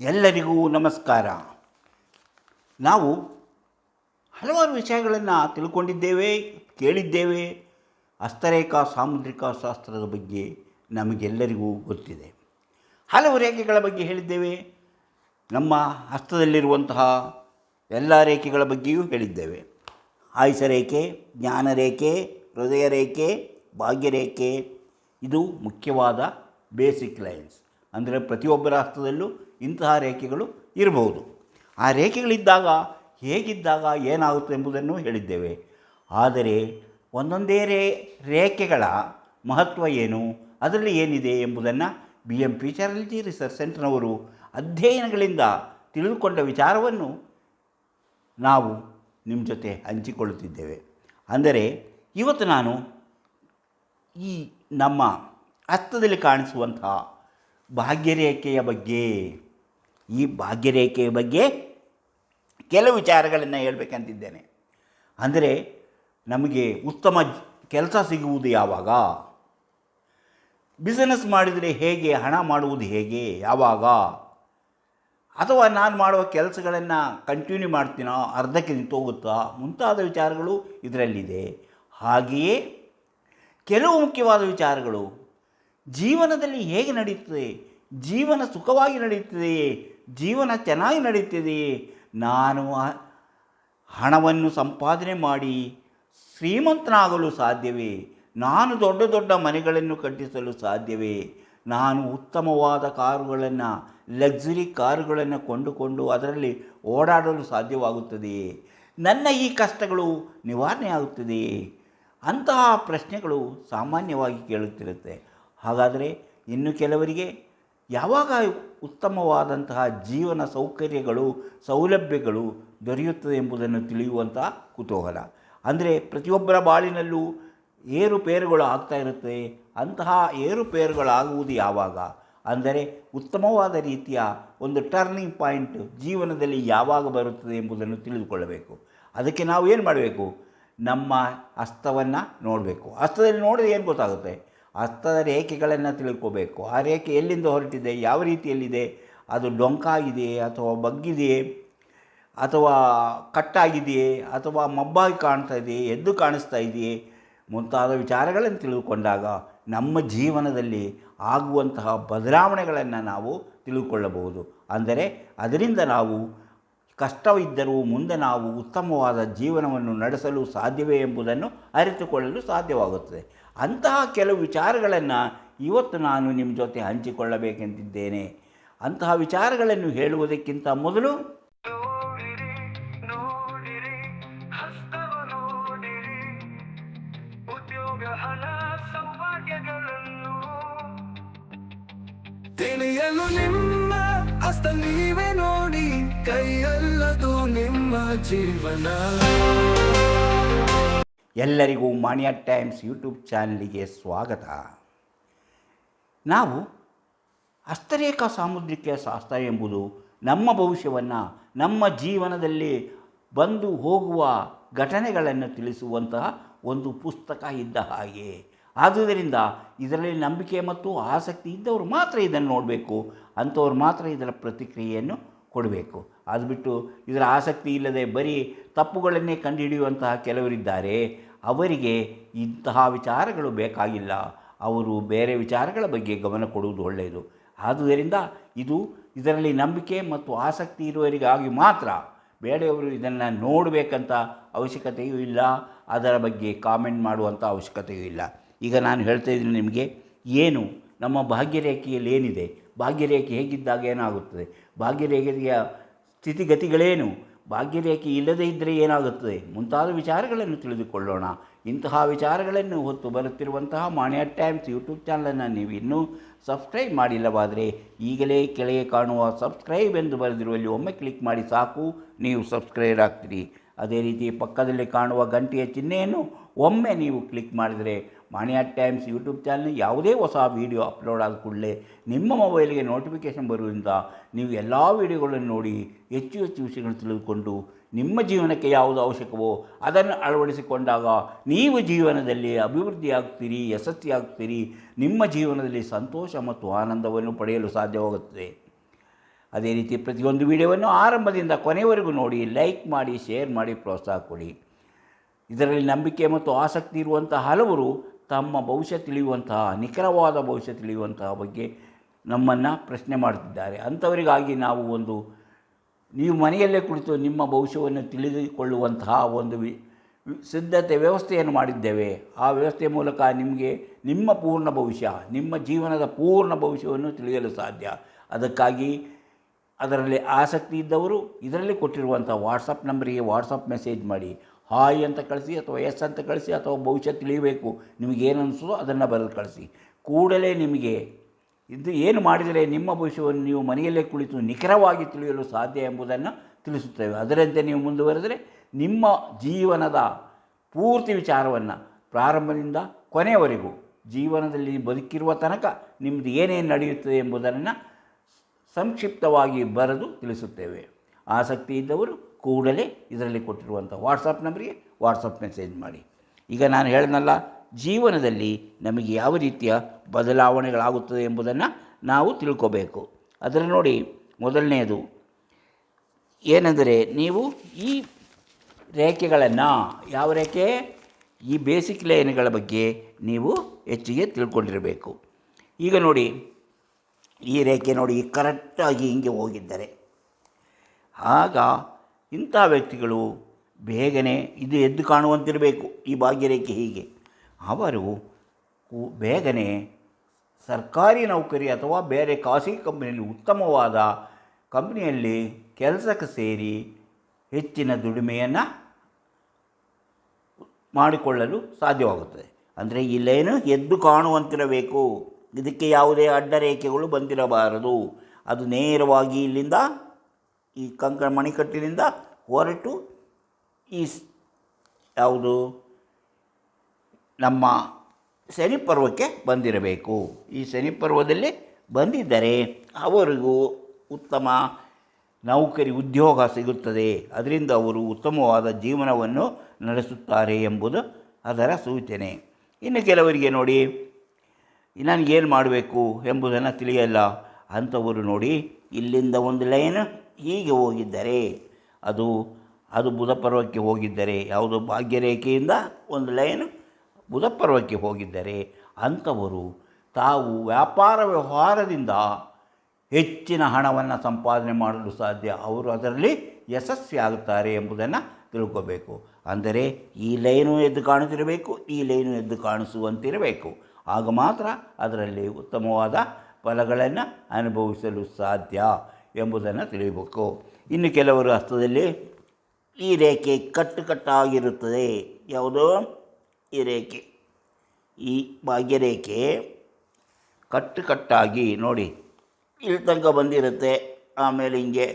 ಎಲ್ಲರಿಗೂ ನಮಸ್ಕಾರ. ನಾವು ಹಲವಾರು ವಿಷಯಗಳನ್ನು ತಿಳ್ಕೊಂಡಿದ್ದೇವೆ, ಕೇಳಿದ್ದೇವೆ. ಹಸ್ತರೇಖಾ ಸಾಮುದ್ರಿಕ ಶಾಸ್ತ್ರದ ಬಗ್ಗೆ ನಮಗೆಲ್ಲರಿಗೂ ಗೊತ್ತಿದೆ. ಹಲವು ರೇಖೆಗಳ ಬಗ್ಗೆ ಹೇಳಿದ್ದೇವೆ. ನಮ್ಮ ಹಸ್ತದಲ್ಲಿರುವಂತಹ ಎಲ್ಲ ರೇಖೆಗಳ ಬಗ್ಗೆಯೂ ಹೇಳಿದ್ದೇವೆ. ಆಯುಷ ರೇಖೆ, ಜ್ಞಾನರೇಖೆ, ಹೃದಯ ರೇಖೆ, ಭಾಗ್ಯರೇಖೆ. ಇದು ಮುಖ್ಯವಾದ ಬೇಸಿಕ್ ಲೈನ್ಸ್. ಅಂದರೆ ಪ್ರತಿಯೊಬ್ಬರ ಹಸ್ತದಲ್ಲೂ ಇಂತಹ ರೇಖೆಗಳು ಇರಬಹುದು. ಆ ರೇಖೆಗಳಿದ್ದಾಗ ಹೇಗಿದ್ದಾಗ ಏನಾಗುತ್ತೆ ಎಂಬುದನ್ನು ಹೇಳಿದ್ದೇವೆ. ಆದರೆ ಒಂದೊಂದೇ ರೇಖೆಗಳ ಮಹತ್ವ ಏನು, ಅದರಲ್ಲಿ ಏನಿದೆ ಎಂಬುದನ್ನು BM ಫ್ಯೂಚರಾಲಜಿ ರಿಸರ್ಚ್ ಸೆಂಟರ್ನವರು ಅಧ್ಯಯನಗಳಿಂದ ತಿಳಿದುಕೊಂಡ ವಿಚಾರವನ್ನು ನಾವು ನಿಮ್ಮ ಜೊತೆ ಹಂಚಿಕೊಳ್ಳುತ್ತಿದ್ದೇವೆ. ಅಂದರೆ ಇವತ್ತು ನಾನು ಈ ನಮ್ಮ ಹಸ್ತದಲ್ಲಿ ಕಾಣಿಸುವಂತಹ ಭಾಗ್ಯರೇಖೆಯ ಬಗ್ಗೆ ಕೆಲವು ವಿಚಾರಗಳನ್ನು ಹೇಳಬೇಕಂತಿದ್ದೇನೆ. ಅಂದರೆ ನಮಗೆ ಉತ್ತಮ ಕೆಲಸ ಸಿಗುವುದು ಯಾವಾಗ, ಬಿಸಿನೆಸ್ ಮಾಡಿದರೆ ಹೇಗೆ, ಹಣ ಮಾಡುವುದು ಹೇಗೆ, ಯಾವಾಗ, ಅಥವಾ ನಾನು ಮಾಡುವ ಕೆಲಸಗಳನ್ನು ಕಂಟಿನ್ಯೂ ಮಾಡ್ತೀನೋ, ಅರ್ಧಕ್ಕೆ ನಿಂತೋಗುತ್ತಾ, ಮುಂತಾದ ವಿಚಾರಗಳು ಇದರಲ್ಲಿದೆ. ಹಾಗೆಯೇ ಕೆಲವು ಮುಖ್ಯವಾದ ವಿಚಾರಗಳು ಜೀವನದಲ್ಲಿ ಹೇಗೆ ನಡೆಯುತ್ತದೆ, ಜೀವನ ಸುಖವಾಗಿ ನಡೆಯುತ್ತದೆಯೇ, ಜೀವನ ಚೆನ್ನಾಗಿ ನಡೆಯುತ್ತದೆಯೇ, ನಾನು ಹಣವನ್ನು ಸಂಪಾದನೆ ಮಾಡಿ ಶ್ರೀಮಂತನಾಗಲು ಸಾಧ್ಯವೇ, ನಾನು ದೊಡ್ಡ ದೊಡ್ಡ ಮನೆಗಳನ್ನು ಕಟ್ಟಿಸಲು ಸಾಧ್ಯವೇ, ನಾನು ಉತ್ತಮವಾದ ಕಾರುಗಳನ್ನು, ಲಕ್ಸುರಿ ಕಾರುಗಳನ್ನು ಕೊಂಡುಕೊಂಡು ಅದರಲ್ಲಿ ಓಡಾಡಲು ಸಾಧ್ಯವಾಗುತ್ತದೆಯೇ, ನನ್ನ ಈ ಕಷ್ಟಗಳು ನಿವಾರಣೆ ಆಗುತ್ತದೆಯೇ, ಅಂತಹ ಪ್ರಶ್ನೆಗಳು ಸಾಮಾನ್ಯವಾಗಿ ಕೇಳುತ್ತಿರುತ್ತೆ. ಹಾಗಾದರೆ ಇನ್ನು ಕೆಲವರಿಗೆ ಯಾವಾಗ ಉತ್ತಮವಾದಂತಹ ಜೀವನ ಸೌಕರ್ಯಗಳು, ಸೌಲಭ್ಯಗಳು ದೊರೆಯುತ್ತದೆ ಎಂಬುದನ್ನು ತಿಳಿಯುವಂಥ ಕುತೂಹಲ. ಅಂದರೆ ಪ್ರತಿಯೊಬ್ಬರ ಬಾಳಿನಲ್ಲೂ ಏರುಪೇರುಗಳು ಆಗ್ತಾ ಇರುತ್ತೆ. ಅಂತಹ ಏರುಪೇರುಗಳಾಗುವುದು ಯಾವಾಗ, ಅಂದರೆ ಉತ್ತಮವಾದ ರೀತಿಯ ಒಂದು ಟರ್ನಿಂಗ್ ಪಾಯಿಂಟ್ ಜೀವನದಲ್ಲಿ ಯಾವಾಗ ಬರುತ್ತದೆ ಎಂಬುದನ್ನು ತಿಳಿದುಕೊಳ್ಳಬೇಕು. ಅದಕ್ಕೆ ನಾವು ಏನು ಮಾಡಬೇಕು, ನಮ್ಮ ಹಸ್ತವನ್ನು ನೋಡಬೇಕು. ಹಸ್ತದಲ್ಲಿ ನೋಡಿದ್ರೆ ಏನು ಗೊತ್ತಾಗುತ್ತೆ, ಹಸ್ತದ ರೇಖೆಗಳನ್ನು ತಿಳ್ಕೋಬೇಕು. ಆ ರೇಖೆ ಎಲ್ಲಿಂದ ಹೊರಟಿದೆ, ಯಾವ ರೀತಿಯಲ್ಲಿದೆ, ಅದು ಡೊಂಕಾಗಿದೆಯೇ ಅಥವಾ ಬಗ್ಗಿದೆಯೇ ಅಥವಾ ಕಟ್ಟಾಗಿದೆಯೇ ಅಥವಾ ಮಬ್ಬಾಗಿ ಕಾಣ್ತಾ ಇದೆಯೇ, ಎದ್ದು ಕಾಣಿಸ್ತಾ ಇದೆಯೇ, ಮುಂತಾದ ವಿಚಾರಗಳನ್ನು ತಿಳಿದುಕೊಂಡಾಗ ನಮ್ಮ ಜೀವನದಲ್ಲಿ ಆಗುವಂತಹ ಬದಲಾವಣೆಗಳನ್ನು ನಾವು ತಿಳಿದುಕೊಳ್ಳಬಹುದು. ಅಂದರೆ ಅದರಿಂದ ನಾವು ಕಷ್ಟವಿದ್ದರೂ ಮುಂದೆ ನಾವು ಉತ್ತಮವಾದ ಜೀವನವನ್ನು ನಡೆಸಲು ಸಾಧ್ಯವೇ ಎಂಬುದನ್ನು ಅರಿತುಕೊಳ್ಳಲು ಸಾಧ್ಯವಾಗುತ್ತದೆ. ಅಂತಹ ಕೆಲವು ವಿಚಾರಗಳನ್ನು ಇವತ್ತು ನಾನು ನಿಮ್ಮ ಜೊತೆ ಹಂಚಿಕೊಳ್ಳಬೇಕೆಂದಿದ್ದೇನೆ. ಅಂತಹ ವಿಚಾರಗಳನ್ನು ಹೇಳುವುದಕ್ಕಿಂತ ಮೊದಲು ತಿಳಿಯಲು ನಿಮ್ಮ ಹಸ್ತ ನೀವೇ ನೋಡಿ, ಕೈಯಲ್ಲದು ನಿಮ್ಮ ಜೀವನ. ಎಲ್ಲರಿಗೂ ಮಾಣಿಯ ಟೈಮ್ಸ್ ಯೂಟ್ಯೂಬ್ ಚಾನಲಿಗೆ ಸ್ವಾಗತ. ನಾವು ಹಸ್ತರೇಖಾ ಸಾಮುದ್ರಿಕ ಶಾಸ್ತ್ರ ಎಂಬುದು ನಮ್ಮ ಭವಿಷ್ಯವನ್ನು, ನಮ್ಮ ಜೀವನದಲ್ಲಿ ಬಂದು ಹೋಗುವ ಘಟನೆಗಳನ್ನು ತಿಳಿಸುವಂತಹ ಒಂದು ಪುಸ್ತಕ ಇದ್ದ ಹಾಗೆ. ಆದುದರಿಂದ ಇದರಲ್ಲಿ ನಂಬಿಕೆ ಮತ್ತು ಆಸಕ್ತಿ ಇದ್ದವರು ಮಾತ್ರ ಇದನ್ನು ನೋಡಬೇಕು, ಅಂಥವ್ರು ಮಾತ್ರ ಇದರ ಪ್ರತಿಕ್ರಿಯೆಯನ್ನು ಕೊಡಬೇಕು. ಅದು ಬಿಟ್ಟು ಇದರ ಆಸಕ್ತಿ ಇಲ್ಲದೆ ಬರೀ ತಪ್ಪುಗಳನ್ನೇ ಕಂಡುಹಿಡಿಯುವಂತಹ ಕೆಲವರಿದ್ದಾರೆ. ಅವರಿಗೆ ಇಂತಹ ವಿಚಾರಗಳು ಬೇಕಾಗಿಲ್ಲ, ಅವರು ಬೇರೆ ವಿಚಾರಗಳ ಬಗ್ಗೆ ಗಮನ ಕೊಡುವುದು ಒಳ್ಳೆಯದು. ಆದುದರಿಂದ ಇದರಲ್ಲಿ ನಂಬಿಕೆ ಮತ್ತು ಆಸಕ್ತಿ ಇರುವವರಿಗಾಗಿ ಮಾತ್ರ, ಬೇರೆಯವರು ಇದನ್ನು ನೋಡಬೇಕಂತ ಅವಶ್ಯಕತೆಯೂ ಇಲ್ಲ, ಅದರ ಬಗ್ಗೆ ಕಾಮೆಂಟ್ ಮಾಡುವಂಥ ಅವಶ್ಯಕತೆಯೂ ಇಲ್ಲ. ಈಗ ನಾನು ಹೇಳ್ತಾ ಇದ್ದೀನಿ ನಿಮಗೆ, ಏನು ನಮ್ಮ ಭಾಗ್ಯರೇಖೆಯಲ್ಲಿ ಏನಿದೆ, ಭಾಗ್ಯರೇಖೆ ಹೇಗಿದ್ದಾಗ ಏನಾಗುತ್ತದೆ, ಭಾಗ್ಯರೇಖೆಯ ಸ್ಥಿತಿಗತಿಗಳೇನು, ಭಾಗ್ಯರೇಖೆ ಇಲ್ಲದೇ ಇದ್ದರೆ ಏನಾಗುತ್ತದೆ, ಮುಂತಾದ ವಿಚಾರಗಳನ್ನು ತಿಳಿದುಕೊಳ್ಳೋಣ. ಇಂತಹ ವಿಚಾರಗಳನ್ನು ಹೊತ್ತು ಬರುತ್ತಿರುವಂತಹ ಮಾಣಿಯ ಟೈಮ್ಸ್ ಯೂಟ್ಯೂಬ್ ಚಾನಲನ್ನು ನೀವು ಇನ್ನೂ ಸಬ್ಸ್ಕ್ರೈಬ್ ಮಾಡಿಲ್ಲವಾದರೆ ಈಗಲೇ ಕೆಳಗೆ ಕಾಣುವ ಸಬ್ಸ್ಕ್ರೈಬ್ ಎಂದು ಬರೆದಿರುವಲ್ಲಿ ಒಮ್ಮೆ ಕ್ಲಿಕ್ ಮಾಡಿ ಸಾಕು, ನೀವು ಸಬ್ಸ್ಕ್ರೈಬ್ ಆಗ್ತೀರಿ. ಅದೇ ರೀತಿ ಪಕ್ಕದಲ್ಲಿ ಕಾಣುವ ಗಂಟೆಯ ಚಿಹ್ನೆಯನ್ನು ಒಮ್ಮೆ ನೀವು ಕ್ಲಿಕ್ ಮಾಡಿದರೆ ಮಾಣಿಯ ಟೈಮ್ಸ್ ಯೂಟ್ಯೂಬ್ ಚಾನಲ್ ಯಾವುದೇ ಹೊಸ ವೀಡಿಯೋ ಅಪ್ಲೋಡ್ ಆದ ಕೂಡಲೇ ನಿಮ್ಮ ಮೊಬೈಲಿಗೆ ನೋಟಿಫಿಕೇಷನ್ ಬರುವುದರಿಂದ ನೀವು ಎಲ್ಲ ವೀಡಿಯೋಗಳನ್ನು ನೋಡಿ ಹೆಚ್ಚು ಹೆಚ್ಚು ವಿಷಯಗಳನ್ನು ತಿಳಿದುಕೊಂಡು ನಿಮ್ಮ ಜೀವನಕ್ಕೆ ಯಾವುದು ಅವಶ್ಯಕವೋ ಅದನ್ನು ಅಳವಡಿಸಿಕೊಂಡಾಗ ನೀವು ಜೀವನದಲ್ಲಿ ಅಭಿವೃದ್ಧಿಯಾಗ್ತೀರಿ, ಯಶಸ್ವಿಯಾಗ್ತೀರಿ, ನಿಮ್ಮ ಜೀವನದಲ್ಲಿ ಸಂತೋಷ ಮತ್ತು ಆನಂದವನ್ನು ಪಡೆಯಲು ಸಾಧ್ಯವಾಗುತ್ತದೆ. ಅದೇ ರೀತಿ ಪ್ರತಿಯೊಂದು ವಿಡಿಯೋವನ್ನು ಆರಂಭದಿಂದ ಕೊನೆಯವರೆಗೂ ನೋಡಿ, ಲೈಕ್ ಮಾಡಿ, ಶೇರ್ ಮಾಡಿ, ಪ್ರೋತ್ಸಾಹ ಕೊಡಿ. ಇದರಲ್ಲಿ ನಂಬಿಕೆ ಮತ್ತು ಆಸಕ್ತಿ ಇರುವಂತಹ ಹಲವರು ತಮ್ಮ ಭವಿಷ್ಯ ತಿಳಿಯುವಂತಹ, ನಿಖರವಾದ ಭವಿಷ್ಯ ತಿಳಿಯುವಂತಹ ಬಗ್ಗೆ ನಮ್ಮನ್ನು ಪ್ರಶ್ನೆ ಮಾಡ್ತಿದ್ದಾರೆ. ಅಂಥವರಿಗಾಗಿ ನಾವು ನೀವು ಮನೆಯಲ್ಲೇ ಕುಳಿತು ನಿಮ್ಮ ಭವಿಷ್ಯವನ್ನು ತಿಳಿದುಕೊಳ್ಳುವಂತಹ ಒಂದು ಸಿದ್ಧತೆ ವ್ಯವಸ್ಥೆಯನ್ನು ಮಾಡಿದ್ದೇವೆ. ಆ ವ್ಯವಸ್ಥೆಯ ಮೂಲಕ ನಿಮಗೆ ನಿಮ್ಮ ಪೂರ್ಣ ಭವಿಷ್ಯ, ನಿಮ್ಮ ಜೀವನದ ಪೂರ್ಣ ಭವಿಷ್ಯವನ್ನು ತಿಳಿಯಲು ಸಾಧ್ಯ. ಅದಕ್ಕಾಗಿ ಅದರಲ್ಲಿ ಆಸಕ್ತಿ ಇದ್ದವರು ಇದರಲ್ಲಿ ಕೊಟ್ಟಿರುವಂಥ ವಾಟ್ಸಪ್ ನಂಬರಿಗೆ ವಾಟ್ಸಪ್ ಮೆಸೇಜ್ ಮಾಡಿ, ಹಾಯ್ ಅಂತ ಕಳಿಸಿ ಅಥವಾ ಎಸ್ ಅಂತ ಕಳಿಸಿ, ಅಥವಾ ಭವಿಷ್ಯ ತಿಳಿಯಬೇಕು ನಿಮಗೇನು ಅನಿಸೋದು ಅದನ್ನು ಬರೆದು ಕಳಿಸಿ. ಕೂಡಲೇ ನಿಮಗೆ ಇದು ಏನು ಮಾಡಿದರೆ ನಿಮ್ಮ ಭವಿಷ್ಯವನ್ನು ನೀವು ಮನೆಯಲ್ಲೇ ಕುಳಿತು ನಿಖರವಾಗಿ ತಿಳಿಯಲು ಸಾಧ್ಯ ಎಂಬುದನ್ನು ತಿಳಿಸುತ್ತೇವೆ. ಅದರಂತೆ ನೀವು ಮುಂದುವರೆದರೆ ನಿಮ್ಮ ಜೀವನದ ಪೂರ್ತಿ ವಿಚಾರವನ್ನು ಪ್ರಾರಂಭದಿಂದ ಕೊನೆಯವರೆಗೂ ಜೀವನದಲ್ಲಿ ಬದುಕಿರುವ ತನಕ ನಿಮ್ಮದು ಏನೇನು ನಡೆಯುತ್ತದೆ ಎಂಬುದನ್ನು ಸಂಕ್ಷಿಪ್ತವಾಗಿ ಬರೆದು ತಿಳಿಸುತ್ತೇವೆ. ಆಸಕ್ತಿ ಇದ್ದವರು ಕೂಡಲೇ ಇದರಲ್ಲಿ ಕೊಟ್ಟಿರುವಂಥ ವಾಟ್ಸಪ್ ನಂಬರಿಗೆ ವಾಟ್ಸಪ್ ಮೆಸೇಜ್ ಮಾಡಿ. ಈಗ ನಾನು ಹೇಳಿದ್ನಲ್ಲ, ಜೀವನದಲ್ಲಿ ನಮಗೆ ಯಾವ ರೀತಿಯ ಬದಲಾವಣೆಗಳಾಗುತ್ತದೆ ಎಂಬುದನ್ನು ನಾವು ತಿಳ್ಕೋಬೇಕು. ಅದನ್ನು ನೋಡಿ, ಮೊದಲನೆಯದು ಏನೆಂದರೆ, ನೀವು ಈ ರೇಖೆಗಳನ್ನು, ಯಾವ ರೇಖೆ, ಈ ಬೇಸಿಕ್ ಲೈನ್ಗಳ ಬಗ್ಗೆ ನೀವು ಹೆಚ್ಚಿಗೆ ತಿಳ್ಕೊಂಡಿರಬೇಕು. ಈಗ ನೋಡಿ, ಈ ರೇಖೆ ನೋಡಿ ಕರೆಕ್ಟಾಗಿ ಹಿಂಗೆ ಹೋಗಿದ್ದಾರೆ. ಆಗ ಇಂಥ ವ್ಯಕ್ತಿಗಳು ಬೇಗನೆ ಇದು ಎದ್ದು ಕಾಣುವಂತಿರಬೇಕು. ಈ ಭಾಗ್ಯರೇಖೆ ಹೀಗೆ ಅವರು ಬೇಗನೆ ಸರ್ಕಾರಿ ನೌಕರಿ ಅಥವಾ ಬೇರೆ ಖಾಸಗಿ ಕಂಪನಿಯಲ್ಲಿ, ಉತ್ತಮವಾದ ಕಂಪನಿಯಲ್ಲಿ ಕೆಲಸಕ್ಕೆ ಸೇರಿ ಹೆಚ್ಚಿನ ದುಡಿಮೆಯನ್ನು ಮಾಡಿಕೊಳ್ಳಲು ಸಾಧ್ಯವಾಗುತ್ತದೆ. ಅಂದರೆ ಈ ಲೈನು ಎದ್ದು ಕಾಣುವಂತಿರಬೇಕು. ಇದಕ್ಕೆ ಯಾವುದೇ ಅಡ್ಡರೇಖೆಗಳು ಬಂದಿರಬಾರದು. ಅದು ನೇರವಾಗಿ ಇಲ್ಲಿಂದ ಈ ಮಣಿಕಟ್ಟಿನಿಂದ ಹೊರಟು ಈ ಯಾವುದು ನಮ್ಮ ಶನಿ ಪರ್ವಕ್ಕೆ ಬಂದಿರಬೇಕು. ಈ ಶನಿ ಪರ್ವದಲ್ಲಿ ಬಂದಿದ್ದರೆ ಅವರಿಗೂ ಉತ್ತಮ ನೌಕರಿ, ಉದ್ಯೋಗ ಸಿಗುತ್ತದೆ. ಅದರಿಂದ ಅವರು ಉತ್ತಮವಾದ ಜೀವನವನ್ನು ನಡೆಸುತ್ತಾರೆ ಎಂಬುದು ಅದರ ಸೂಚನೆ. ಇನ್ನು ಕೆಲವರಿಗೆ ನೋಡಿ, ನನಗೇನು ಮಾಡಬೇಕು ಎಂಬುದನ್ನು ತಿಳಿಯಲ್ಲ ಅಂಥವರು ನೋಡಿ, ಇಲ್ಲಿಂದ ಒಂದು ಲೈನ್ ಹೀಗೆ ಹೋಗಿದ್ದರೆ ಅದು ಬುಧ ಪರ್ವಕ್ಕೆ ಹೋಗಿದ್ದರೆ, ಯಾವುದು ಭಾಗ್ಯರೇಖೆಯಿಂದ ಒಂದು ಲೈನ್ ಬುಧ ಪರ್ವಕ್ಕೆ ಹೋಗಿದ್ದರೆ ಅಂಥವರು ತಾವು ವ್ಯಾಪಾರ ವ್ಯವಹಾರದಿಂದ ಹೆಚ್ಚಿನ ಹಣವನ್ನು ಸಂಪಾದನೆ ಮಾಡಲು ಸಾಧ್ಯ. ಅವರು ಅದರಲ್ಲಿ ಯಶಸ್ವಿಯಾಗುತ್ತಾರೆ ಎಂಬುದನ್ನು ತಿಳ್ಕೋಬೇಕು. ಅಂದರೆ ಈ ಲೈನು ಎದ್ದು ಕಾಣುತ್ತಿರಬೇಕು, ಈ ಲೈನು ಎದ್ದು ಕಾಣಿಸುವಂತಿರಬೇಕು. ಆಗ ಮಾತ್ರ ಅದರಲ್ಲಿ ಉತ್ತಮವಾದ ಫಲಗಳನ್ನು ಅನುಭವಿಸಲು ಸಾಧ್ಯ ಎಂಬುದನ್ನು ತಿಳಿಯಬೇಕು. ಇನ್ನು ಕೆಲವರು ಹಸ್ತದಲ್ಲಿ ಈ ರೇಖೆ ಕಟ್ಟುಕಟ್ಟಾಗಿರುತ್ತದೆ. ಯಾವುದು ಈ ರೇಖೆ, ಈ ಭಾಗ್ಯರೇಖೆ ಕಟ್ಟುಕಟ್ಟಾಗಿ ನೋಡಿ ಇಲ್ಲಿ ತನಕ ಬಂದಿರುತ್ತೆ. ಆಮೇಲೆ ಹಿಂಗೆ,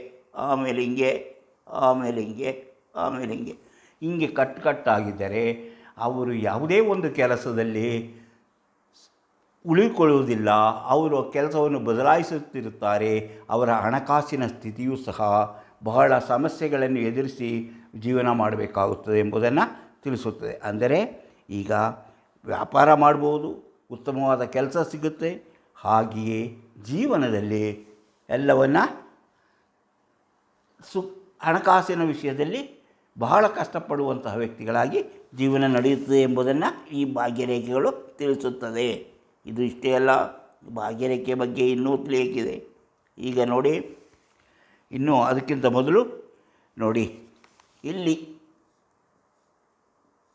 ಆಮೇಲೆ ಹಿಂಗೆ, ಆಮೇಲೆ ಹಿಂಗೆ, ಆಮೇಲೆ ಹಿಂಗೆ, ಹಿಂಗೆ ಕಟ್ಟುಕಟ್ಟಾಗಿದ್ದರೆ ಅವರು ಯಾವುದೇ ಒಂದು ಕೆಲಸದಲ್ಲಿ ಉಳಿಕೊಳ್ಳುವುದಿಲ್ಲ. ಅವರು ಕೆಲಸವನ್ನು ಬದಲಾಯಿಸುತ್ತಿರುತ್ತಾರೆ. ಅವರ ಹಣಕಾಸಿನ ಸ್ಥಿತಿಯೂ ಸಹ ಬಹಳ ಸಮಸ್ಯೆಗಳನ್ನು ಎದುರಿಸಿ ಜೀವನ ಮಾಡಬೇಕಾಗುತ್ತದೆ ಎಂಬುದನ್ನು ತಿಳಿಸುತ್ತದೆ. ಅಂದರೆ ಈಗ ವ್ಯಾಪಾರ ಮಾಡ್ಬೋದು, ಉತ್ತಮವಾದ ಕೆಲಸ ಸಿಗುತ್ತೆ. ಹಾಗೆಯೇ ಜೀವನದಲ್ಲಿ ಎಲ್ಲವನ್ನು ಹಣಕಾಸಿನ ವಿಷಯದಲ್ಲಿ ಬಹಳ ಕಷ್ಟಪಡುವಂತಹ ವ್ಯಕ್ತಿಗಳಾಗಿ ಜೀವನ ನಡೆಯುತ್ತದೆ ಎಂಬುದನ್ನು ಈ ಭಾಗ್ಯರೇಖೆಗಳು ತಿಳಿಸುತ್ತದೆ. ಇದು ಇಷ್ಟೇ ಅಲ್ಲ, ಭಾಗ್ಯರೇಖೆ ಬಗ್ಗೆ ಇನ್ನೂ ತಿಳಿಯಕ್ಕಿದೆ. ಈಗ ನೋಡಿ, ಇನ್ನೂ ಅದಕ್ಕಿಂತ ಮೊದಲು ನೋಡಿ, ಇಲ್ಲಿ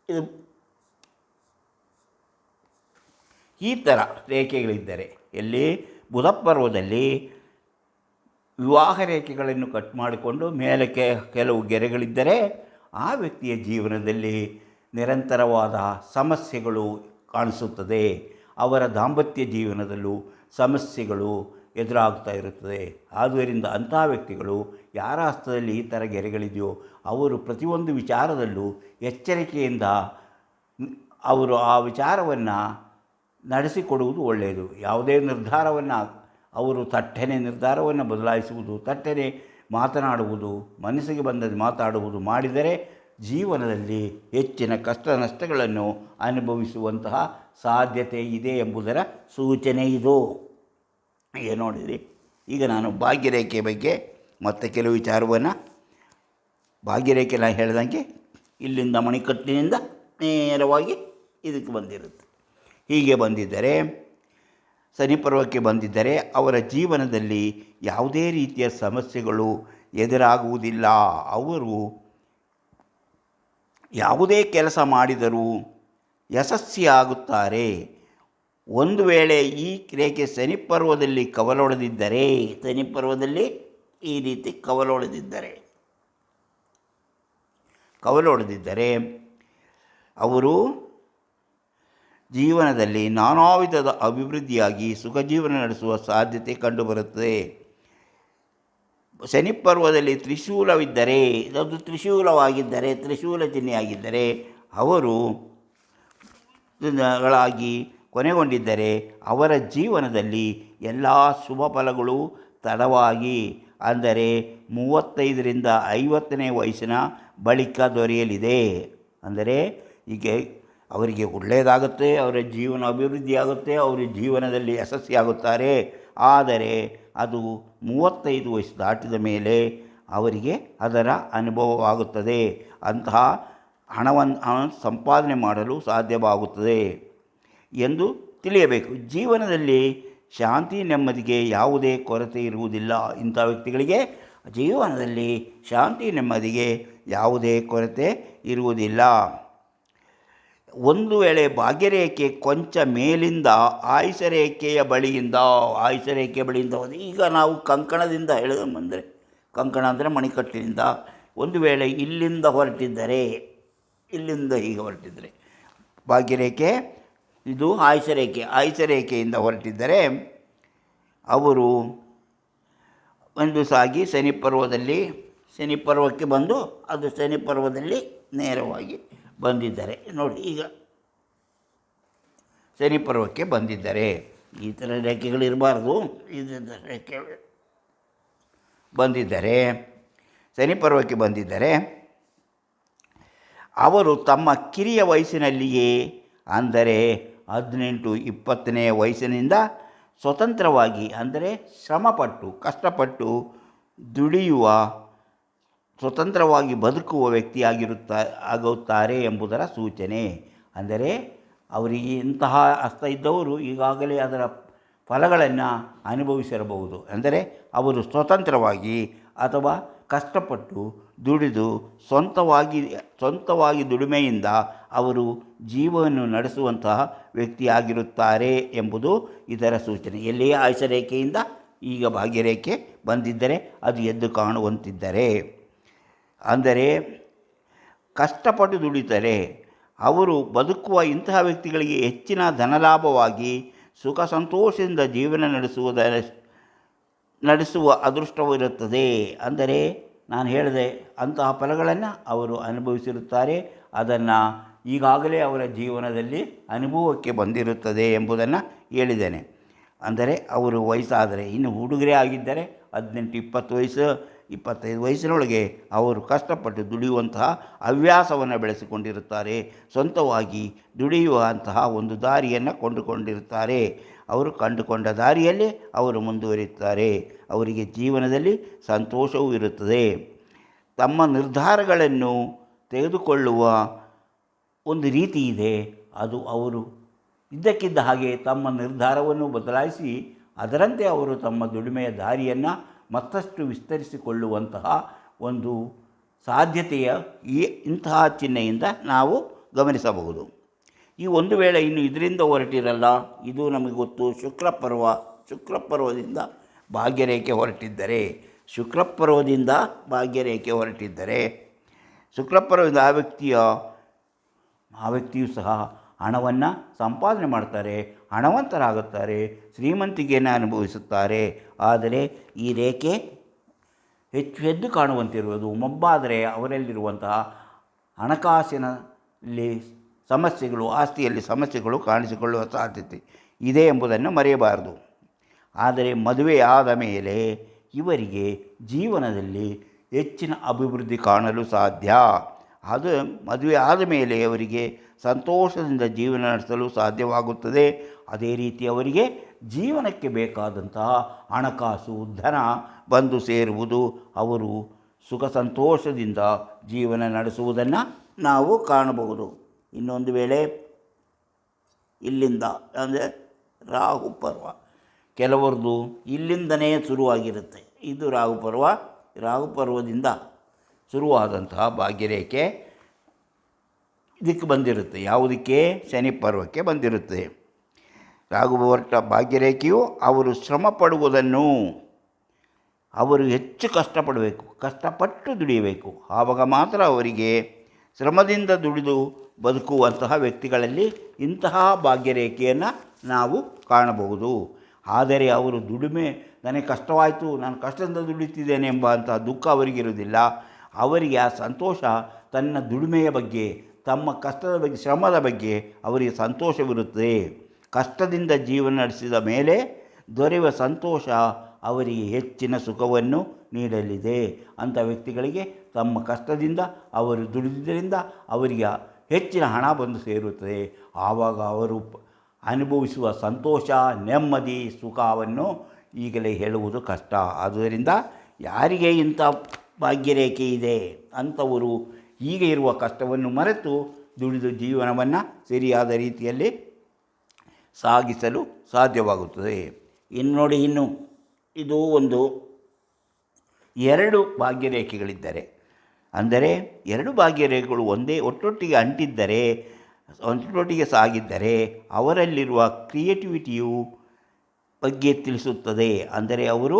ಇದು ಈ ಥರ ರೇಖೆಗಳಿದ್ದರೆ, ಎಲ್ಲಿ ಬುಧ ಪರ್ವದಲ್ಲಿ ವಿವಾಹ ರೇಖೆಗಳನ್ನು ಕಟ್ ಮಾಡಿಕೊಂಡು ಮೇಲಕ್ಕೆ ಕೆಲವು ಗೆರೆಗಳಿದ್ದರೆ ಆ ವ್ಯಕ್ತಿಯ ಜೀವನದಲ್ಲಿ ನಿರಂತರವಾದ ಸಮಸ್ಯೆಗಳು ಕಾಣಿಸುತ್ತದೆ. ಅವರ ದಾಂಪತ್ಯ ಜೀವನದಲ್ಲೂ ಸಮಸ್ಯೆಗಳು ಎದುರಾಗ್ತಾ ಇರುತ್ತದೆ. ಆದ್ದರಿಂದ ಅಂಥ ವ್ಯಕ್ತಿಗಳು ಯಾರ ಹಸ್ತದಲ್ಲಿ ಈ ಥರ ಗೆರೆಗಳಿದೆಯೋ ಅವರು ಪ್ರತಿಯೊಂದು ವಿಚಾರದಲ್ಲೂ ಎಚ್ಚರಿಕೆಯಿಂದ ಅವರು ಆ ವಿಚಾರವನ್ನು ನಡೆಸಿಕೊಡುವುದು ಒಳ್ಳೆಯದು. ಯಾವುದೇ ನಿರ್ಧಾರವನ್ನು ಅವರು ತಟ್ಟನೆ ನಿರ್ಧಾರವನ್ನು ಬದಲಾಯಿಸುವುದು, ತಟ್ಟನೆ ಮಾತನಾಡುವುದು, ಮನಸ್ಸಿಗೆ ಬಂದದ್ದು ಮಾತಾಡುವುದು ಮಾಡಿದರೆ ಜೀವನದಲ್ಲಿ ಹೆಚ್ಚಿನ ಕಷ್ಟ ನಷ್ಟಗಳನ್ನು ಅನುಭವಿಸುವಂತಹ ಸಾಧ್ಯತೆ ಇದೆ ಎಂಬುದರ ಸೂಚನೆ ಇದು. ಈಗ ನೋಡಿರಿ, ಈಗ ನಾನು ಭಾಗ್ಯರೇಖೆ ಬಗ್ಗೆ ಮತ್ತೆ ಕೆಲವು ವಿಚಾರವನ್ನು ಭಾಗ್ಯರೇಖೆ ನಾನು ಹೇಳ್ದಂಗೆ ಇಲ್ಲಿಂದ ಮಣಿಕಟ್ಟಿನಿಂದ ನೇರವಾಗಿ ಇದಕ್ಕೆ ಬಂದಿರುತ್ತೆ. ಹೀಗೆ ಬಂದಿದ್ದರೆ ಶನಿಪರ್ವಕ್ಕೆ ಬಂದಿದ್ದರೆ ಅವರ ಜೀವನದಲ್ಲಿ ಯಾವುದೇ ರೀತಿಯ ಸಮಸ್ಯೆಗಳು ಎದುರಾಗುವುದಿಲ್ಲ. ಅವರು ಯಾವುದೇ ಕೆಲಸ ಮಾಡಿದರೂ ಯಶಸ್ವಿಯಾಗುತ್ತಾರೆ. ಒಂದು ವೇಳೆ ಈ ರೇಖೆ ಶನಿಪರ್ವದಲ್ಲಿ ಕವಲೊಡೆದಿದ್ದರೆ, ಶನಿಪರ್ವದಲ್ಲಿ ಈ ರೀತಿ ಕವಲೊಡೆದಿದ್ದರೆ ಅವರು ಜೀವನದಲ್ಲಿ ನಾನಾ ವಿಧದ ಅಭಿವೃದ್ಧಿಯಾಗಿ ಸುಖ ಜೀವನ ನಡೆಸುವ ಸಾಧ್ಯತೆ ಕಂಡುಬರುತ್ತದೆ. ಶನಿಪರ್ವದಲ್ಲಿ ತ್ರಿಶೂಲವಿದ್ದರೆ, ಅದು ತ್ರಿಶೂಲವಾಗಿದ್ದರೆ, ತ್ರಿಶೂಲ ಚಿಹ್ನೆಯಾಗಿದ್ದರೆ, ಅವರು ಗಳಾಗಿ ಕೊನೆಗೊಂಡಿದ್ದರೆ ಅವರ ಜೀವನದಲ್ಲಿ ಎಲ್ಲ ಶುಭ ಫಲಗಳು ತಡವಾಗಿ, ಅಂದರೆ 35ರಿಂದ 50ನೇ ವಯಸ್ಸಿನ ಬಳಿಕ ದೊರೆಯಲಿದೆ. ಅಂದರೆ ಹೀಗೆ ಅವರಿಗೆ ಒಳ್ಳೆಯದಾಗುತ್ತೆ, ಅವರ ಜೀವನ ಅಭಿವೃದ್ಧಿಯಾಗುತ್ತೆ, ಅವರು ಜೀವನದಲ್ಲಿ ಯಶಸ್ವಿಯಾಗುತ್ತಾರೆ. ಆದರೆ ಅದು 35 ವಯಸ್ಸು ದಾಟಿದ ಮೇಲೆ ಅವರಿಗೆ ಅದರ ಅನುಭವವಾಗುತ್ತದೆ. ಅಂತಹ ಹಣವನ್ನು ಸಂಪಾದನೆ ಮಾಡಲು ಸಾಧ್ಯವಾಗುತ್ತದೆ ಎಂದು ತಿಳಿಯಬೇಕು. ಜೀವನದಲ್ಲಿ ಶಾಂತಿ ನೆಮ್ಮದಿಗೆ ಯಾವುದೇ ಕೊರತೆ ಇರುವುದಿಲ್ಲ. ಇಂಥ ವ್ಯಕ್ತಿಗಳಿಗೆ ಜೀವನದಲ್ಲಿ ಶಾಂತಿ ನೆಮ್ಮದಿಗೆ ಯಾವುದೇ ಕೊರತೆ ಇರುವುದಿಲ್ಲ. ಒಂದು ವೇಳೆ ಭಾಗ್ಯರೇಖೆ ಕೊಂಚ ಮೇಲಿಂದ ಆಯುಷರೇಖೆಯ ಬಳಿಯಿಂದ ಹೋದರೆ, ಈಗ ನಾವು ಕಂಕಣದಿಂದ ಹೇಳಿದ ಬಂದರೆ, ಕಂಕಣ ಅಂದರೆ ಮಣಿಕಟ್ಟಿನಿಂದ ಒಂದು ವೇಳೆ ಇಲ್ಲಿಂದ ಹೊರಟಿದ್ದರೆ, ಇಲ್ಲಿಂದ ಹೀಗೆ ಹೊರಟಿದ್ದರೆ ಭಾಗ್ಯರೇಖೆ, ಇದು ಆಯುಷರೇಖೆಯಿಂದ ಹೊರಟಿದ್ದರೆ ಅವರು ಒಂದು ಸಾಗಿ ಶನಿಪರ್ವಕ್ಕೆ ಬಂದು ಅದು ಶನಿಪರ್ವದಲ್ಲಿ ನೇರವಾಗಿ ಬಂದಿದ್ದಾರೆ. ನೋಡಿ, ಈಗ ಶನಿಪರ್ವಕ್ಕೆ ಬಂದಿದ್ದಾರೆ. ಈ ಥರ ರೇಖೆಗಳಿರಬಾರ್ದು. ಇದು ರೇಖೆ ಬಂದಿದ್ದಾರೆ, ಶನಿಪರ್ವಕ್ಕೆ ಬಂದಿದ್ದಾರೆ. ಅವರು ತಮ್ಮ ಕಿರಿಯ ವಯಸ್ಸಿನಲ್ಲಿಯೇ, ಅಂದರೆ 18-20ನೇ ವಯಸ್ಸಿನಿಂದ ಸ್ವತಂತ್ರವಾಗಿ, ಅಂದರೆ ಶ್ರಮಪಟ್ಟು ಕಷ್ಟಪಟ್ಟು ದುಡಿಯುವ, ಸ್ವತಂತ್ರವಾಗಿ ಬದುಕುವ ಆಗುತ್ತಾರೆ ಎಂಬುದರ ಸೂಚನೆ. ಅಂದರೆ ಅವರಿಗೆ ಇಂತಹ ಹಸ್ತ ಇದ್ದವರು ಈಗಾಗಲೇ ಅದರ ಫಲಗಳನ್ನು ಅನುಭವಿಸಿರಬಹುದು. ಅಂದರೆ ಅವರು ಸ್ವತಂತ್ರವಾಗಿ ಅಥವಾ ಕಷ್ಟಪಟ್ಟು ದುಡಿದು ಸ್ವಂತವಾಗಿ ದುಡಿಮೆಯಿಂದ ಅವರು ಜೀವವನ್ನು ನಡೆಸುವಂತಹ ವ್ಯಕ್ತಿಯಾಗಿರುತ್ತಾರೆ ಎಂಬುದು ಇದರ ಸೂಚನೆ. ಎಲ್ಲಿಯೇ ಆಯುಷರೇಖೆಯಿಂದ ಈಗ ಭಾಗ್ಯರೇಖೆ ಬಂದಿದ್ದರೆ ಅದು ಎದ್ದು ಕಾಣುವಂತಿದ್ದರೆ, ಅಂದರೆ ಕಷ್ಟಪಟ್ಟು ದುಡಿತಾರೆ. ಅವರು ಬದುಕುವ ಇಂತಹ ವ್ಯಕ್ತಿಗಳಿಗೆ ಹೆಚ್ಚಿನ ಧನಲಾಭವಾಗಿ ಸುಖ ಸಂತೋಷದಿಂದ ಜೀವನ ನಡೆಸುವ ಅದೃಷ್ಟವೂ ಇರುತ್ತದೆ. ಅಂದರೆ ನಾನು ಹೇಳಿದೆ, ಅಂತಹ ಫಲಗಳನ್ನು ಅವರು ಅನುಭವಿಸಿರುತ್ತಾರೆ. ಅದನ್ನು ಈಗಾಗಲೇ ಅವರ ಜೀವನದಲ್ಲಿ ಅನುಭವಕ್ಕೆ ಬಂದಿರುತ್ತದೆ ಎಂಬುದನ್ನು ಹೇಳಿದ್ದೇನೆ. ಅಂದರೆ ಅವರು ವಯಸ್ಸಾದರೆ, ಇನ್ನು ಹುಡುಗರೇ ಆಗಿದ್ದರೆ 18-20 ವಯಸ್ಸು 25 ವಯಸ್ಸಿನೊಳಗೆ ಅವರು ಕಷ್ಟಪಟ್ಟು ದುಡಿಯುವಂತಹ ಹವ್ಯಾಸವನ್ನು ಬೆಳೆಸಿಕೊಂಡಿರುತ್ತಾರೆ. ಸ್ವಂತವಾಗಿ ದುಡಿಯುವಂತಹ ಒಂದು ದಾರಿಯನ್ನು ಕೊಂಡುಕೊಂಡಿರುತ್ತಾರೆ. ಅವರು ಕಂಡುಕೊಂಡ ದಾರಿಯಲ್ಲಿ ಅವರು ಮುಂದುವರಿಯುತ್ತಾರೆ. ಅವರಿಗೆ ಜೀವನದಲ್ಲಿ ಸಂತೋಷವೂ ಇರುತ್ತದೆ. ತಮ್ಮ ನಿರ್ಧಾರಗಳನ್ನು ತೆಗೆದುಕೊಳ್ಳುವ ಒಂದು ರೀತಿ ಇದೆ. ಅದು ಅವರು ಇದ್ದಕ್ಕಿದ್ದ ಹಾಗೆ ತಮ್ಮ ನಿರ್ಧಾರವನ್ನು ಬದಲಾಯಿಸಿ ಅದರಂತೆ ಅವರು ತಮ್ಮ ದುಡಿಮೆಯ ದಾರಿಯನ್ನು ಮತ್ತಷ್ಟು ವಿಸ್ತರಿಸಿಕೊಳ್ಳುವಂತಹ ಒಂದು ಸಾಧ್ಯತೆಯ ಇಂತಹ ಚಿಹ್ನೆಯಿಂದ ನಾವು ಗಮನಿಸಬಹುದು. ಈ ಒಂದು ವೇಳೆ ಇನ್ನು ಇದರಿಂದ ಹೊರಟಿರಲ್ಲ, ಇದು ನಮಗೆ ಗೊತ್ತು, ಶುಕ್ರಪರ್ವದಿಂದ ಭಾಗ್ಯರೇಖೆ ಹೊರಟಿದ್ದರೆ, ಶುಕ್ರಪರ್ವದಿಂದ ಆ ವ್ಯಕ್ತಿಯು ಸಹ ಹಣವನ್ನು ಸಂಪಾದನೆ ಮಾಡ್ತಾರೆ, ಹಣವಂತರಾಗುತ್ತಾರೆ, ಶ್ರೀಮಂತಿಕೆಯನ್ನು ಅನುಭವಿಸುತ್ತಾರೆ. ಆದರೆ ಈ ರೇಖೆ ಹೆಚ್ಚು ಎದ್ದು ಕಾಣುವಂತಿರುವುದು ಮೊಬ್ಬಾದರೆ ಅವರಲ್ಲಿರುವಂತಹ ಹಣಕಾಸಿನಲ್ಲಿ ಸಮಸ್ಯೆಗಳು, ಆಸ್ತಿಯಲ್ಲಿ ಸಮಸ್ಯೆಗಳು ಕಾಣಿಸಿಕೊಳ್ಳುವ ಸಾಧ್ಯತೆ ಇದೆ ಎಂಬುದನ್ನು ಮರೆಯಬಾರದು. ಆದರೆ ಮದುವೆಯಾದ ಮೇಲೆ ಇವರಿಗೆ ಜೀವನದಲ್ಲಿ ಹೆಚ್ಚಿನ ಅಭಿವೃದ್ಧಿ ಕಾಣಲು ಸಾಧ್ಯ. ಅದು ಮದುವೆ ಆದ ಮೇಲೆ ಅವರಿಗೆ ಸಂತೋಷದಿಂದ ಜೀವನ ನಡೆಸಲು ಸಾಧ್ಯವಾಗುತ್ತದೆ. ಅದೇ ರೀತಿ ಅವರಿಗೆ ಜೀವನಕ್ಕೆ ಬೇಕಾದಂತಹ ಹಣಕಾಸು ಧನ ಬಂದು ಸೇರುವುದು, ಅವರು ಸುಖ ಸಂತೋಷದಿಂದ ಜೀವನ ನಡೆಸುವುದನ್ನು ನಾವು ಕಾಣಬಹುದು. ಇನ್ನೊಂದು ವೇಳೆ ಇಲ್ಲಿಂದ ಅಂದರೆ ರಾಹು ಪರ್ವ ಕೆಲವರದು ಇಲ್ಲಿಂದನೇ ಶುರುವಾಗಿರುತ್ತೆ. ಇದು ರಾಹು ಪರ್ವದಿಂದ ಶುರುವಾದಂತಹ ಭಾಗ್ಯರೇಖೆ ಇದಕ್ಕೆ ಬಂದಿರುತ್ತೆ. ಯಾವುದಕ್ಕೆ? ಶನಿ ಪರ್ವಕ್ಕೆ ಬಂದಿರುತ್ತೆ. ರಾಹು ಹೊರಟ ಭಾಗ್ಯರೇಖೆಯು ಅವರು ಶ್ರಮ ಪಡುವುದನ್ನು, ಅವರು ಹೆಚ್ಚು ಕಷ್ಟಪಟ್ಟು ದುಡಿಯಬೇಕು. ಆವಾಗ ಮಾತ್ರ ಅವರಿಗೆ ಶ್ರಮದಿಂದ ದುಡಿದು ಬದುಕುವಂತಹ ವ್ಯಕ್ತಿಗಳಲ್ಲಿ ಇಂತಹ ಭಾಗ್ಯರೇಖೆಯನ್ನು ನಾವು ಕಾಣಬಹುದು. ಆದರೆ ಅವರು ದುಡಿಮೆ, ನನಗೆ ಕಷ್ಟವಾಯಿತು, ನಾನು ಕಷ್ಟದಿಂದ ದುಡಿತಿದ್ದೇನೆ ಎಂಬಂತಹ ದುಃಖ ಅವರಿಗಿರುವುದಿಲ್ಲ. ಅವರಿಗೆ ಆ ಸಂತೋಷ ತನ್ನ ದುಡಿಮೆಯ ಬಗ್ಗೆ, ತಮ್ಮ ಕಷ್ಟದ ಬಗ್ಗೆ, ಶ್ರಮದ ಬಗ್ಗೆ ಅವರಿಗೆ ಸಂತೋಷವಿರುತ್ತದೆ. ಕಷ್ಟದಿಂದ ಜೀವನ ನಡೆಸಿದ ಮೇಲೆ ದೊರೆಯುವ ಸಂತೋಷ ಅವರಿಗೆ ಹೆಚ್ಚಿನ ಸುಖವನ್ನು ನೀಡಲಿದೆ. ಅಂಥ ವ್ಯಕ್ತಿಗಳಿಗೆ ತಮ್ಮ ಕಷ್ಟದಿಂದ ಅವರು ದುಡಿದಿದ್ದರಿಂದ ಅವರಿಗೆ ಹೆಚ್ಚಿನ ಹಣ ಬಂದು ಸೇರುತ್ತದೆ. ಆವಾಗ ಅವರು ಅನುಭವಿಸುವ ಸಂತೋಷ, ನೆಮ್ಮದಿ, ಸುಖವನ್ನು ಈಗಲೇ ಹೇಳುವುದು ಕಷ್ಟ. ಆದ್ದರಿಂದ ಯಾರಿಗೆ ಇಂಥ ಭಾಗ್ಯರೇಖೆ ಇದೆ ಅಂಥವರು ಈಗ ಇರುವ ಕಷ್ಟವನ್ನು ಮರೆತು ದುಡಿದು ಜೀವನವನ್ನು ಸರಿಯಾದ ರೀತಿಯಲ್ಲಿ ಸಾಗಿಸಲು ಸಾಧ್ಯವಾಗುತ್ತದೆ. ಇನ್ನು ಇದು ಒಂದು 2 ಭಾಗ್ಯರೇಖೆಗಳಿದ್ದರೆ, ಅಂದರೆ 2 ಭಾಗ್ಯರೇಖೆಗಳು ಒಟ್ಟೊಟ್ಟಿಗೆ ಅಂಟಿದ್ದರೆ, ಒಟ್ಟೊಟ್ಟಿಗೆ ಸಾಗಿದ್ದರೆ ಅವರಲ್ಲಿರುವ ಕ್ರಿಯೇಟಿವಿಟಿಯು ಬಗ್ಗೆ ತಿಳಿಸುತ್ತದೆ. ಅಂದರೆ ಅವರು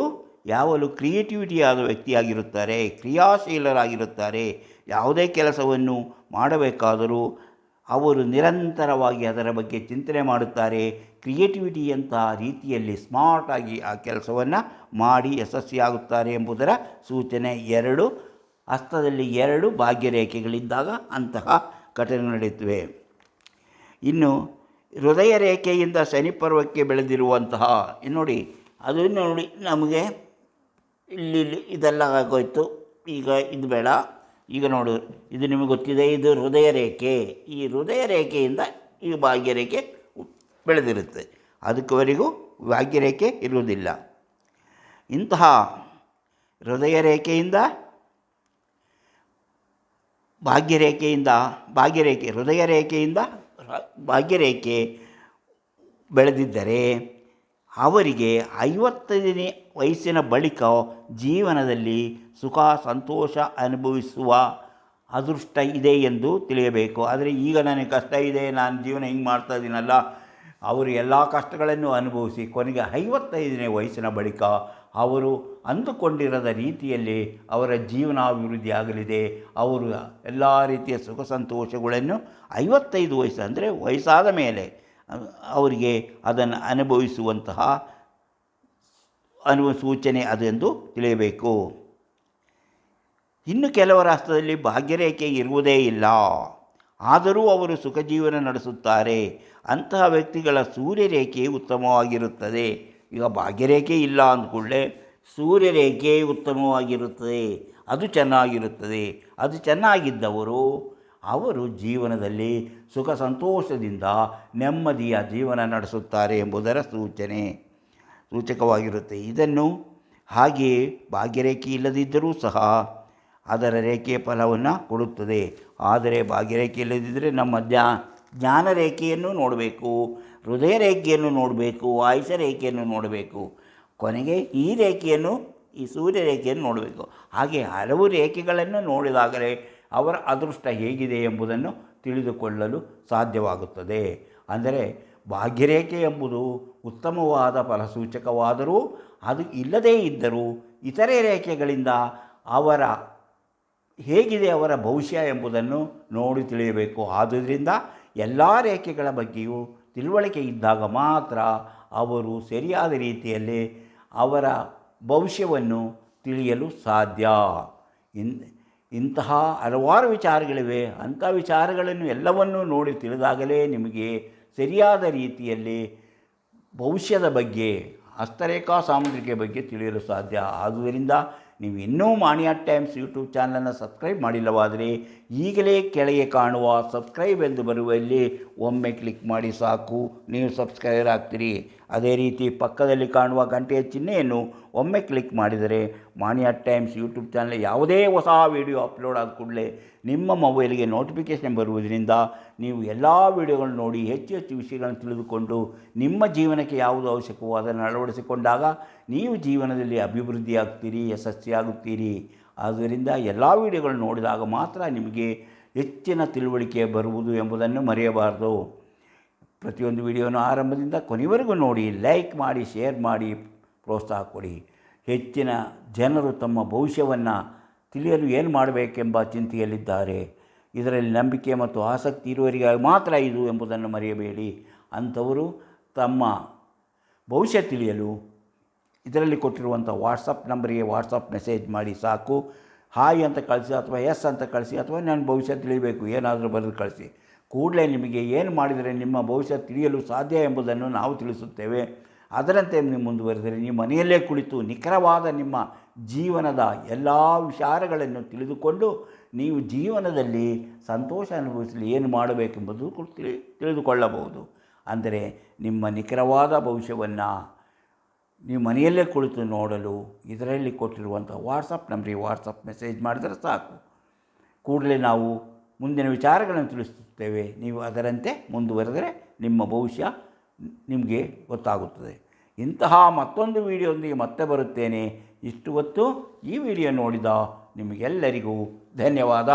ಯಾವಾಗಲೂ ಕ್ರಿಯೇಟಿವಿಟಿಯಾದ ವ್ಯಕ್ತಿಯಾಗಿರುತ್ತಾರೆ, ಕ್ರಿಯಾಶೀಲರಾಗಿರುತ್ತಾರೆ. ಯಾವುದೇ ಕೆಲಸವನ್ನು ಮಾಡಬೇಕಾದರೂ ಅವರು ನಿರಂತರವಾಗಿ ಅದರ ಬಗ್ಗೆ ಚಿಂತನೆ ಮಾಡುತ್ತಾರೆ. ಕ್ರಿಯೇಟಿವಿಟಿಯಂಥ ರೀತಿಯಲ್ಲಿ ಸ್ಮಾರ್ಟಾಗಿ ಆ ಕೆಲಸವನ್ನು ಮಾಡಿ ಯಶಸ್ವಿಯಾಗುತ್ತಾರೆ ಎಂಬುದರ ಸೂಚನೆ. 2 ಹಸ್ತದಲ್ಲಿ 2 ಭಾಗ್ಯರೇಖೆಗಳಿದ್ದಾಗ ಅಂತಹ ಘಟನೆ ನಡೆಯುತ್ತವೆ. ಇನ್ನು ಹೃದಯ ರೇಖೆಯಿಂದ ಶನಿ ಪರ್ವಕ್ಕೆ ಬೆಳೆದಿರುವಂತಹ ನೋಡಿ, ನಮಗೆ ಇಲ್ಲಿ ಇದೆಲ್ಲ ಆಗೋಯ್ತು. ಈಗ ಇದು ಬೇಡ. ಈಗ ನೋಡು, ಇದು ನಿಮಗೆ ಗೊತ್ತಿದೆ, ಇದು ಹೃದಯ ರೇಖೆ. ಈ ಹೃದಯ ರೇಖೆಯಿಂದ ಈ ಭಾಗ್ಯರೇಖೆ ಬೆಳೆದಿರುತ್ತೆ. ಅದಕ್ಕವರೆಗೂ ಭಾಗ್ಯರೇಖೆ ಇರುವುದಿಲ್ಲ. ಇಂತಹ ಹೃದಯ ರೇಖೆಯಿಂದ ಭಾಗ್ಯರೇಖೆ ಬೆಳೆದಿದ್ದರೆ ಅವರಿಗೆ 55ನೇ ವಯಸ್ಸಿನ ಬಳಿಕ ಜೀವನದಲ್ಲಿ ಸುಖ ಸಂತೋಷ ಅನುಭವಿಸುವ ಅದೃಷ್ಟ ಇದೆ ಎಂದು ತಿಳಿಯಬೇಕು. ಆದರೆ ಈಗ ನನಗೆ ಕಷ್ಟ ಇದೆ, ನಾನು ಜೀವನ ಹಿಂಗೆ ಮಾಡ್ತಾ ಇದ್ದೀನಲ್ಲ, ಅವರು ಎಲ್ಲ ಕಷ್ಟಗಳನ್ನು ಅನುಭವಿಸಿ ಕೊನೆಗೆ 55ನೇ ವಯಸ್ಸಿನ ಬಳಿಕ ಅವರು ಅಂದುಕೊಂಡಿರದ ರೀತಿಯಲ್ಲಿ ಅವರ ಜೀವನಾಭಿವೃದ್ಧಿ ಆಗಲಿದೆ. ಅವರು ಎಲ್ಲ ರೀತಿಯ ಸುಖ ಸಂತೋಷಗಳನ್ನು 55 ವಯಸ್ಸು ಅಂದರೆ ವಯಸ್ಸಾದ ಮೇಲೆ ಅವರಿಗೆ ಅದನ್ನು ಅನುಭವಿಸುವಂತಹ ಸೂಚನೆ ಅದೆಂದು ತಿಳಿಯಬೇಕು. ಇನ್ನು ಕೆಲವರ ಹಸ್ತದಲ್ಲಿ ಭಾಗ್ಯರೇಖೆ ಇರುವುದೇ ಇಲ್ಲ, ಆದರೂ ಅವರು ಸುಖ ಜೀವನ ನಡೆಸುತ್ತಾರೆ. ಅಂತಹ ವ್ಯಕ್ತಿಗಳ ಸೂರ್ಯರೇಖೆ ಉತ್ತಮವಾಗಿರುತ್ತದೆ. ಈಗ ಭಾಗ್ಯರೇಖೆ ಇಲ್ಲ ಅಂದ್ಕೊಳ್ಳೆ ಸೂರ್ಯರೇಖೆ ಉತ್ತಮವಾಗಿರುತ್ತದೆ, ಅದು ಚೆನ್ನಾಗಿರುತ್ತದೆ. ಅದು ಚೆನ್ನಾಗಿದ್ದವರು ಅವರು ಜೀವನದಲ್ಲಿ ಸುಖ ಸಂತೋಷದಿಂದ ನೆಮ್ಮದಿಯ ಜೀವನ ನಡೆಸುತ್ತಾರೆ ಎಂಬುದರ ಸೂಚಕವಾಗಿರುತ್ತೆ. ಇದನ್ನು ಹಾಗೆಯೇ ಭಾಗ್ಯರೇಖೆ ಇಲ್ಲದಿದ್ದರೂ ಸಹ ಅದರ ರೇಖೆಯ ಫಲವನ್ನು ಕೊಡುತ್ತದೆ. ಆದರೆ ಭಾಗ್ಯರೇಖೆ ಇಲ್ಲದಿದ್ದರೆ ನಮ್ಮ ಜ್ಞಾನ ರೇಖೆಯನ್ನು ನೋಡಬೇಕು, ಹೃದಯ ರೇಖೆಯನ್ನು ನೋಡಬೇಕು, ಆಯುಷ ರೇಖೆಯನ್ನು ನೋಡಬೇಕು, ಕೊನೆಗೆ ಈ ಸೂರ್ಯ ರೇಖೆಯನ್ನು ನೋಡಬೇಕು. ಹಾಗೆ ಹಲವು ರೇಖೆಗಳನ್ನು ನೋಡಿದಾಗಲೇ ಅವರ ಅದೃಷ್ಟ ಹೇಗಿದೆ ಎಂಬುದನ್ನು ತಿಳಿದುಕೊಳ್ಳಲು ಸಾಧ್ಯವಾಗುತ್ತದೆ. ಅಂದರೆ ಭಾಗ್ಯರೇಖೆ ಎಂಬುದು ಉತ್ತಮವಾದ ಫಲಸೂಚಕವಾದರೂ ಅದು ಇಲ್ಲದೇ ಇದ್ದರೂ ಇತರೆ ರೇಖೆಗಳಿಂದ ಹೇಗಿದೆ ಅವರ ಭವಿಷ್ಯ ಎಂಬುದನ್ನು ನೋಡಿ ತಿಳಿಯಬೇಕು. ಆದುದರಿಂದ ಎಲ್ಲ ರೇಖೆಗಳ ಬಗ್ಗೆಯೂ ತಿಳುವಳಿಕೆ ಇದ್ದಾಗ ಮಾತ್ರ ಅವರು ಸರಿಯಾದ ರೀತಿಯಲ್ಲಿ ಅವರ ಭವಿಷ್ಯವನ್ನು ತಿಳಿಯಲು ಸಾಧ್ಯ. ಇಂತಹ ಹಲವಾರು ವಿಚಾರಗಳಿವೆ. ಅಂಥ ವಿಚಾರಗಳನ್ನು ಎಲ್ಲವನ್ನೂ ನೋಡಿ ತಿಳಿದಾಗಲೇ ನಿಮಗೆ ಸರಿಯಾದ ರೀತಿಯಲ್ಲಿ ಭವಿಷ್ಯದ ಬಗ್ಗೆ, ಹಸ್ತರೇಖಾ ಸಾಮುದ್ರಿಕೆ ಬಗ್ಗೆ ತಿಳಿಯಲು ಸಾಧ್ಯ. ಆದುದರಿಂದ ನೀವು ಇನ್ನೂ ಮಾಣಿಯಾ ಟೈಮ್ಸ್ ಯೂಟ್ಯೂಬ್ ಚಾನಲನ್ನು ಸಬ್ಸ್ಕ್ರೈಬ್ ಮಾಡಿಲ್ಲವಾದರೆ ಈಗಲೇ ಕೆಳಗೆ ಕಾಣುವ ಸಬ್ಸ್ಕ್ರೈಬ್ ಎಂದು ಬರುವಲ್ಲಿ ಒಮ್ಮೆ ಕ್ಲಿಕ್ ಮಾಡಿ ಸಾಕು, ನೀವು ಸಬ್ಸ್ಕ್ರೈಬರ್ ಆಗ್ತೀರಿ. ಅದೇ ರೀತಿ ಪಕ್ಕದಲ್ಲಿ ಕಾಣುವ ಗಂಟೆಯ ಚಿಹ್ನೆಯನ್ನು ಒಮ್ಮೆ ಕ್ಲಿಕ್ ಮಾಡಿದರೆ ಮಾಣಿಯಾ ಟೈಮ್ಸ್ ಯೂಟ್ಯೂಬ್ ಚಾನಲ್ ಯಾವುದೇ ಹೊಸ ವೀಡಿಯೋ ಅಪ್ಲೋಡ್ ಆದ ಕೂಡಲೇ ನಿಮ್ಮ ಮೊಬೈಲಿಗೆ ನೋಟಿಫಿಕೇಷನ್ ಬರುವುದರಿಂದ ನೀವು ಎಲ್ಲ ವೀಡಿಯೋಗಳನ್ನು ನೋಡಿ ಹೆಚ್ಚು ಹೆಚ್ಚು ವಿಷಯಗಳನ್ನು ತಿಳಿದುಕೊಂಡು ನಿಮ್ಮ ಜೀವನಕ್ಕೆ ಯಾವುದು ಅವಶ್ಯಕವೋ ಅದನ್ನು ಅಳವಡಿಸಿಕೊಂಡಾಗ ನೀವು ಜೀವನದಲ್ಲಿ ಅಭಿವೃದ್ಧಿಯಾಗ್ತೀರಿ, ಯಶಸ್ವಿಯಾಗುತ್ತೀರಿ. ಆದ್ದರಿಂದ ಎಲ್ಲ ವೀಡಿಯೋಗಳನ್ನು ನೋಡಿದಾಗ ಮಾತ್ರ ನಿಮಗೆ ಹೆಚ್ಚಿನ ತಿಳುವಳಿಕೆ ಬರುವುದು ಎಂಬುದನ್ನು ಮರೆಯಬಾರದು. ಪ್ರತಿಯೊಂದು ವಿಡಿಯೋನ ಆರಂಭದಿಂದ ಕೊನೆವರೆಗೂ ನೋಡಿ, ಲೈಕ್ ಮಾಡಿ, ಶೇರ್ ಮಾಡಿ, ಪ್ರೋತ್ಸಾಹ ಕೊಡಿ. ಹೆಚ್ಚಿನ ಜನರು ತಮ್ಮ ಭವಿಷ್ಯವನ್ನು ತಿಳಿಯಲು ಏನು ಮಾಡಬೇಕೆಂಬ ಚಿಂತೆಯಲ್ಲಿದ್ದಾರೆ. ಇದರಲ್ಲಿ ನಂಬಿಕೆ ಮತ್ತು ಆಸಕ್ತಿ ಇರುವವರಿಗಾಗಿ ಮಾತ್ರ ಇದು ಎಂಬುದನ್ನು ಮರೆಯಬೇಡಿ. ಅಂಥವರು ತಮ್ಮ ಭವಿಷ್ಯ ತಿಳಿಯಲು ಇದರಲ್ಲಿ ಕೊಟ್ಟಿರುವಂಥ ವಾಟ್ಸಪ್ ನಂಬರಿಗೆ ವಾಟ್ಸಪ್ ಮೆಸೇಜ್ ಮಾಡಿ ಸಾಕು. ಹಾಯ್ ಅಂತ ಕಳಿಸಿ ಅಥವಾ ಎಸ್ ಅಂತ ಕಳಿಸಿ ಅಥವಾ ನನ್ನ ಭವಿಷ್ಯ ತಿಳಿಯಬೇಕು ಏನಾದರೂ ಬರೆದು ಕಳಿಸಿ. ಕೂಡಲೇ ನಿಮಗೆ ಏನು ಮಾಡಿದರೆ ನಿಮ್ಮ ಭವಿಷ್ಯ ತಿಳಿಯಲು ಸಾಧ್ಯ ಎಂಬುದನ್ನು ನಾವು ತಿಳಿಸುತ್ತೇವೆ. ಅದರಂತೆ ನೀವು ಮುಂದುವರೆದರೆ ನೀವು ಮನೆಯಲ್ಲೇ ಕುಳಿತು ನಿಖರವಾದ ನಿಮ್ಮ ಜೀವನದ ಎಲ್ಲ ವಿಚಾರಗಳನ್ನು ತಿಳಿದುಕೊಂಡು ನೀವು ಜೀವನದಲ್ಲಿ ಸಂತೋಷ ಅನುಭವಿಸಲು ಏನು ಮಾಡಬೇಕೆಂಬುದು ತಿಳಿದುಕೊಳ್ಳಬಹುದು. ಅಂದರೆ ನಿಮ್ಮ ನಿಖರವಾದ ಭವಿಷ್ಯವನ್ನು ನೀವು ಮನೆಯಲ್ಲೇ ಕುಳಿತು ನೋಡಲು ಇದರಲ್ಲಿ ಕೊಟ್ಟಿರುವಂಥ ವಾಟ್ಸಪ್ ನಂಬರಿಗೆ ವಾಟ್ಸಪ್ ಮೆಸೇಜ್ ಮಾಡಿದರೆ ಸಾಕು. ಕೂಡಲೇ ನಾವು ಮುಂದಿನ ವಿಚಾರಗಳನ್ನು ತಿಳಿಸುತ್ತೇವೆ. ನೀವು ಅದರಂತೆ ಮುಂದುವರೆದರೆ ನಿಮ್ಮ ಭವಿಷ್ಯ ನಿಮಗೆ ಗೊತ್ತಾಗುತ್ತದೆ. ಇಂತಹ ಮತ್ತೊಂದು ವಿಡಿಯೋದೊಂದಿಗೆ ಮತ್ತೆ ಬರುತ್ತೇನೆ. ಇಷ್ಟು ಹೊತ್ತು ಈ ವಿಡಿಯೋ ನೋಡಿದ ನಿಮಗೆಲ್ಲರಿಗೂ ಧನ್ಯವಾದ.